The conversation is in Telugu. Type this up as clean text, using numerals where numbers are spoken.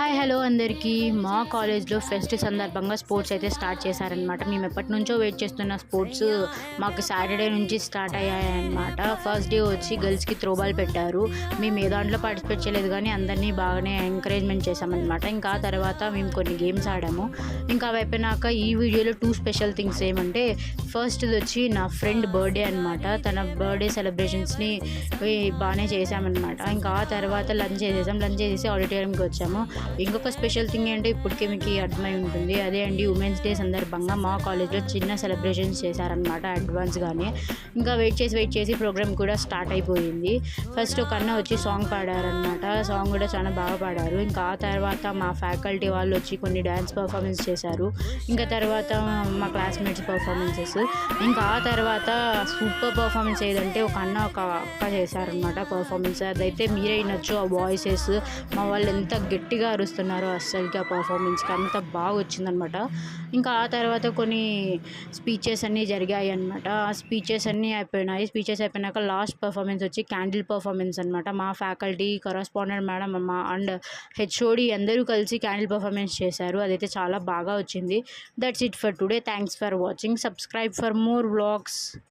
హాయ్ హలో అందరికీ. మా కాలేజ్లో ఫెస్ట్ సందర్భంగా స్పోర్ట్స్ అయితే స్టార్ట్ చేశారనమాట. మేము ఎప్పటి నుంచో వెయిట్ చేస్తున్న స్పోర్ట్స్ మాకు సాటర్డే నుంచి స్టార్ట్ అయ్యాయన్నమాట. ఫస్ట్ డే వచ్చి గర్ల్స్కి త్రోబాల్ పెట్టారు. మేము ఏ దాంట్లో పార్టిసిపేట్ చేయలేదు కానీ అందరినీ బాగానే ఎంకరేజ్మెంట్ చేసామన్నమాట. ఇంకా తర్వాత మేము కొన్ని గేమ్స్ ఆడాము. ఇంకా అవి అయిపోయినాక ఈ వీడియోలో 2 స్పెషల్ థింగ్స్ ఏమంటే, ఫస్ట్ది వచ్చి నా ఫ్రెండ్ బర్త్డే అనమాట. తన బర్త్డే సెలబ్రేషన్స్ని బాగానే చేసామన్నమాట. ఇంకా ఆ తర్వాత లంచ్ చేసేసి ఆడిటోరియంకి వచ్చాము. ఇంకొక స్పెషల్ థింగ్ ఏంటంటే ఇప్పటికే మీకు అర్థమై ఉంటుంది, అదే అండి ఉమెన్స్ డే సందర్భంగా మా కాలేజ్లో చిన్న సెలబ్రేషన్స్ చేశారనమాట అడ్వాన్స్గానే. ఇంకా వెయిట్ చేసి ప్రోగ్రామ్ కూడా స్టార్ట్ అయిపోయింది. ఫస్ట్ ఒక అన్న వచ్చి సాంగ్ పాడారనమాట. సాంగ్ కూడా చాలా బాగా పాడారు. ఇంకా ఆ తర్వాత మా ఫ్యాకల్టీ వాళ్ళు వచ్చి కొన్ని డ్యాన్స్ పర్ఫార్మెన్స్ చేశారు. ఇంకా తర్వాత మా క్లాస్మేట్స్ పర్ఫార్మెన్సెస్. ఇంకా ఆ తర్వాత సూపర్ పర్ఫార్మెన్స్ ఏదంటే ఒక అన్న ఒక అక్క చేశారనమాట పర్ఫార్మెన్స్. అదైతే మీరే వినొచ్చు. ఆ వాయిసెస్ మా వాళ్ళు ఎంత గట్టిగా అరుస్తున్నారో అస్సలకి ఆ పర్ఫార్మెన్స్కి అంత బాగా వచ్చిందనమాట. ఇంకా ఆ తర్వాత కొన్ని స్పీచెస్ అన్నీ జరిగాయి అనమాట. ఆ స్పీచెస్ అన్నీ అయిపోయినాయి. స్పీచెస్ అయిపోయినాక లాస్ట్ పర్ఫార్మెన్స్ వచ్చి క్యాండిల్ పర్ఫార్మెన్స్ అనమాట. మా faculty, correspondent madam, and HOD అందరూ కలిసి క్యాండిల్ పర్ఫార్మెన్స్ చేశారు. అదైతే చాలా బాగా వచ్చింది. That's it for today. Thanks for watching. Subscribe for more vlogs.